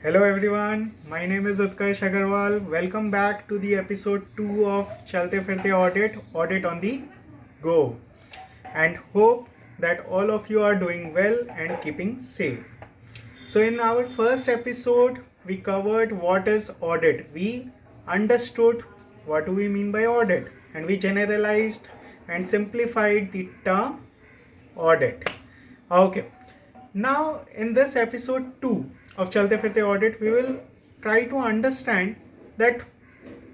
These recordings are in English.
Hello everyone, my name is Utkarsh Agarwal. Welcome back to the episode 2 of Chalte Phirte Audit on the Go. And hope that all of you are doing well and keeping safe. So in our first episode, we covered what is audit. We understood what do we mean by audit, and we generalized and simplified the term audit. Okay. Now, in this episode 2 of Chalte Phirte Audit, we will try to understand that,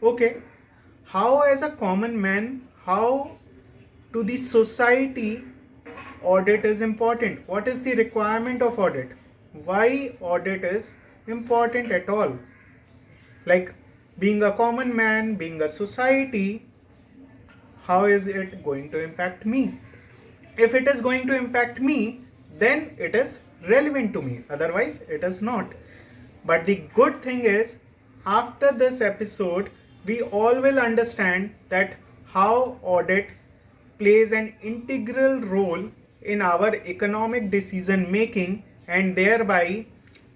okay, how as a common man, how to the society audit is important. What is the requirement of audit? Why audit is important at all? Like being a common man, being a society, how is it going to impact me? If it is going to impact me, then it is relevant to me. Otherwise, it is not. But the good thing is, after this episode, we all will understand that how audit plays an integral role in our economic decision making, and thereby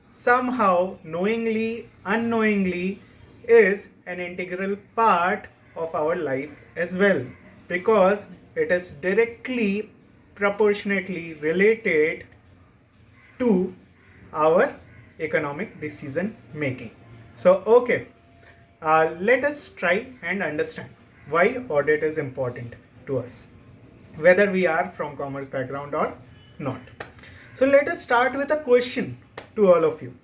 somehow knowingly, unknowingly is an integral part of our life as well, because it is directly proportionately related to our economic decision making. So okay, let us try and understand why audit is important to us, whether we are from commerce background or not. So let us start with a question to all of you.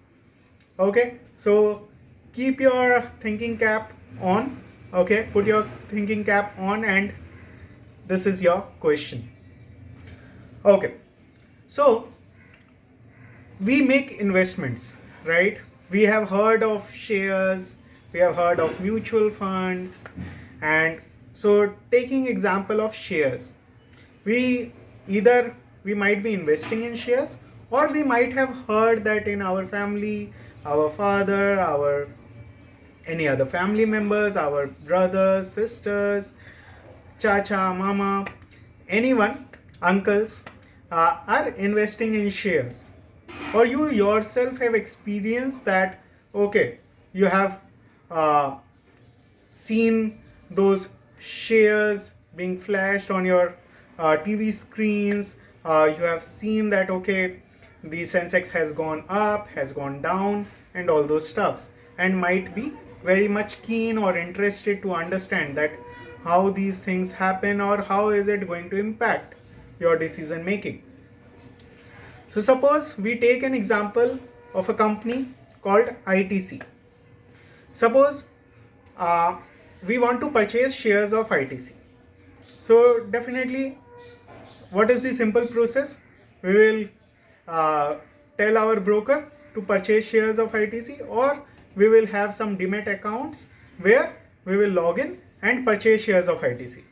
Okay, so keep your thinking cap on. Okay, put your thinking cap on, and this is your question. Okay, so we make investments, right? We have heard of shares, we have heard of mutual funds, and so taking example of shares, we might be investing in shares, or we might have heard that in our family, our father, our any other family members, our brothers, sisters, chacha, mama, anyone, uncles, are investing in shares, or you yourself have experienced that. Okay, you have seen those shares being flashed on your TV screens. You have seen that, okay, the Sensex has gone up, has gone down, and all those stuffs, and might be very much keen or interested to understand that how these things happen, or how is it going to impact your decision making. So suppose we take an example of a company called ITC. Suppose we want to purchase shares of ITC. So definitely, what is the simple process? We will tell our broker to purchase shares of ITC, or we will have some demat accounts where we will log in and purchase shares of ITC.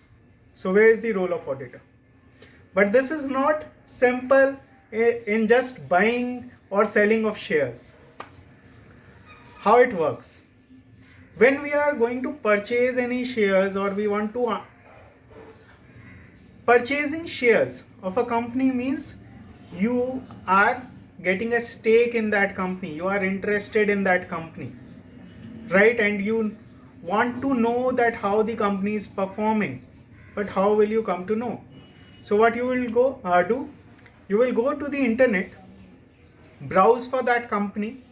So where is the role of auditor? But this is not simple in just buying or selling of shares. How it works? When we are going to purchase any shares, or we want to purchasing shares of a company, means you are getting a stake in that company, you are interested in that company, right? And you want to know that how the company is performing. But how will you come to know? So what you will do, you will go to the internet, browse for that company,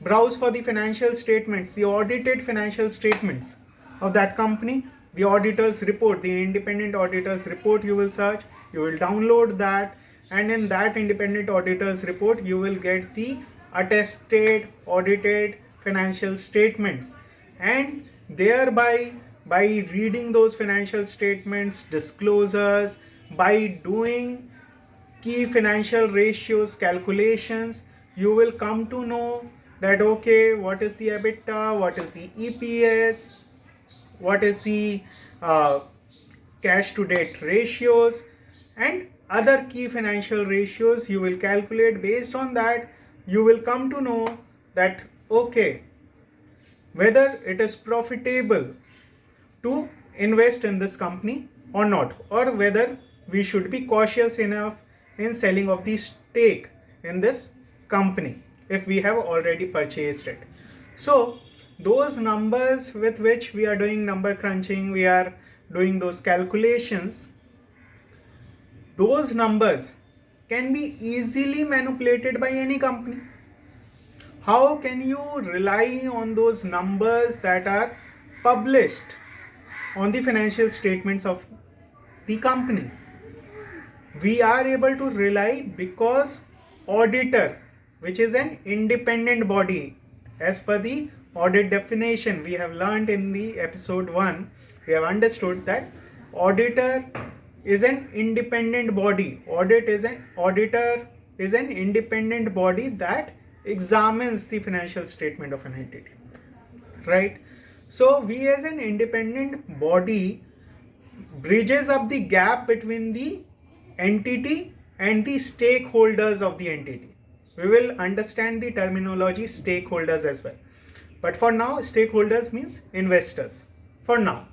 browse for the financial statements, the audited financial statements of that company, the auditor's report, the independent auditor's report. You will search, you will download that, and in that independent auditor's report you will get the attested audited financial statements, and thereby, by reading those financial statements, disclosures, by doing key financial ratios calculations, you will come to know that, okay, what is the EBITDA, what is the EPS, what is the cash to debt ratios, and other key financial ratios you will calculate. Based on that, you will come to know that, okay, whether it is profitable to invest in this company or not, or whether we should be cautious enough in selling of the stake in this company. if we have already purchased it. So those numbers with which we are doing number crunching, we are doing those calculations, those numbers can be easily manipulated by any company. How can you rely on those numbers that are published on the financial statements of the company? We are able to rely because auditor, which is an independent body, as per the audit definition we have learned in the episode 1, we have understood that auditor is an independent body. Auditor is an independent body that examines the financial statement of an entity, right? So we as an independent body bridges up the gap between the entity and the stakeholders of the entity. We will understand the terminology stakeholders as well, but for now stakeholders means investors for now.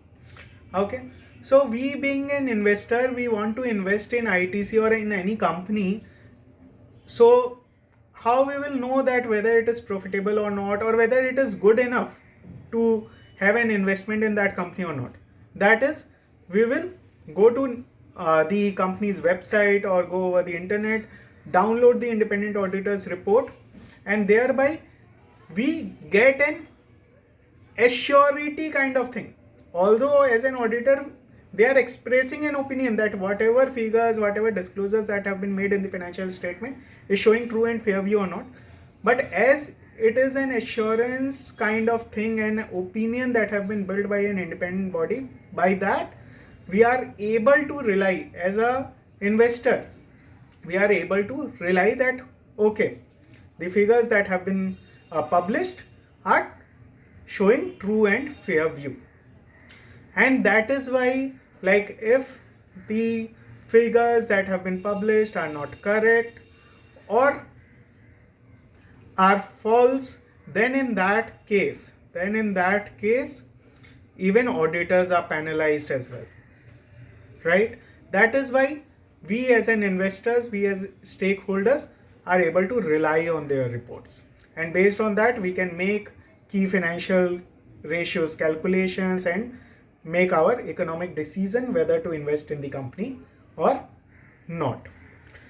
Okay, so we being an investor, we want to invest in ITC or in any company. So how we will know that whether it is profitable or not, or whether it is good enough to have an investment in that company or not? That is, we will go to the company's website or go over the internet, download the independent auditor's report, and thereby we get an assurity kind of thing. Although as an auditor they are expressing an opinion that whatever figures, whatever disclosures that have been made in the financial statement is showing true and fair view or not, but as it is an assurance kind of thing, an opinion that have been built by an independent body, by that we are able to rely as a investor, we are able to rely that okay, the figures that have been published are showing true and fair view. And that is why, like, if the figures that have been published are not correct or are false, then in that case even auditors are penalized as well, right? That is why we as an investors, we as stakeholders are able to rely on their reports, and based on that we can make key financial ratios calculations and make our economic decision whether to invest in the company or not.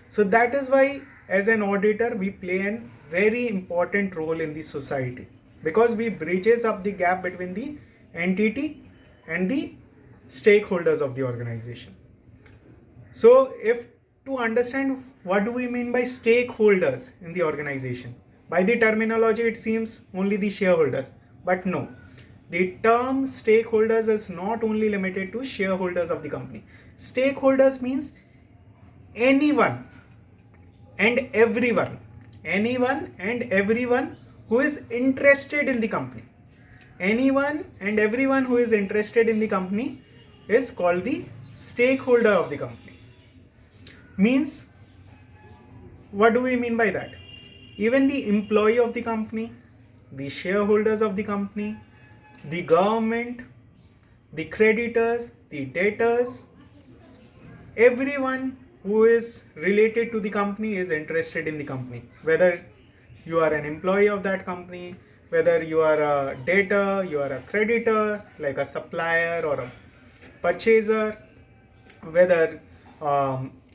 So that is why as an auditor we play a very important role in the society, because we bridges up the gap between the entity and the stakeholders of the organization. So if to understand what do we mean by stakeholders in the organization, by the terminology it seems only the shareholders, but no, the term stakeholders is not only limited to shareholders of the company. Stakeholders means anyone and everyone who is interested in the company. Anyone and everyone who is interested in the company is called the stakeholder of the company. Means, what do we mean by that? Even the employee of the company, the shareholders of the company, the government, the creditors, the debtors, everyone who is related to the company is interested in the company. Whether you are an employee of that company, whether you are a debtor, you are a creditor like a supplier or a purchaser, whether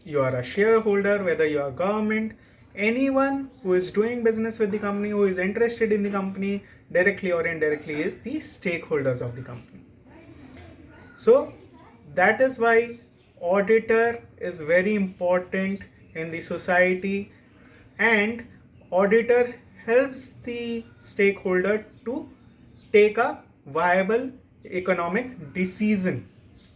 you are a shareholder, whether you are government, anyone who is doing business with the company, who is interested in the company directly or indirectly, is the stakeholders of the company. So that is why auditor is very important in the society, and auditor helps the stakeholder to take a viable economic decision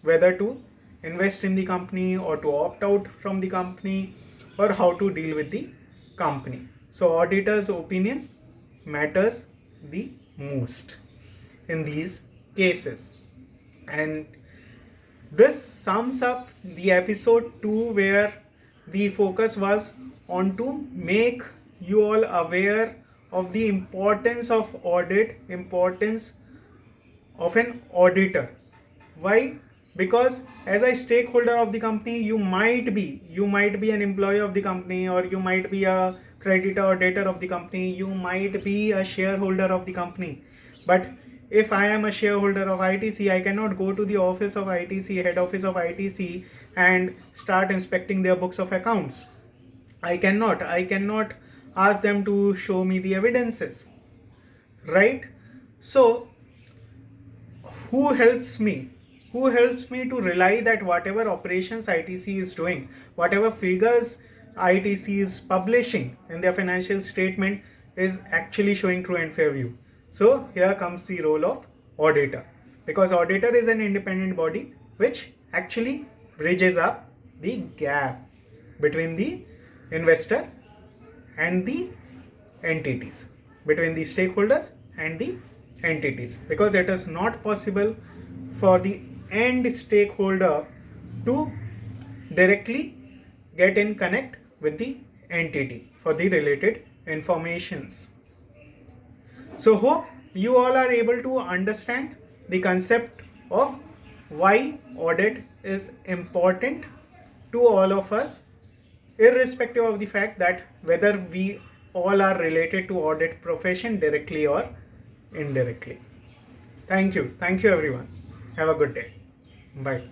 whether to invest in the company or to opt out from the company, or how to deal with the company. So auditor's opinion matters the most in these cases. And this sums up the episode 2, where the focus was on to make you all aware of the importance of audit, importance of an auditor. Why? Because as a stakeholder of the company, you might be an employee of the company, or you might be a creditor or debtor of the company. You might be a shareholder of the company. But if I am a shareholder of ITC, I cannot go to the office of ITC, head office of ITC, and start inspecting their books of accounts. I cannot ask them to show me the evidences, right? So who helps me? Who helps me to rely that whatever operations ITC is doing, whatever figures ITC is publishing in their financial statement is actually showing true and fair view? So here comes the role of auditor, because auditor is an independent body which actually bridges up the gap between the investor and the entities, between the stakeholders and the entities, because it is not possible for the end stakeholder to directly get in connect with the entity for the related informations. So hope you all are able to understand the concept of why audit is important to all of us, irrespective of the fact that whether we all are related to audit profession directly or indirectly. Thank you everyone. Have a good day. Bye.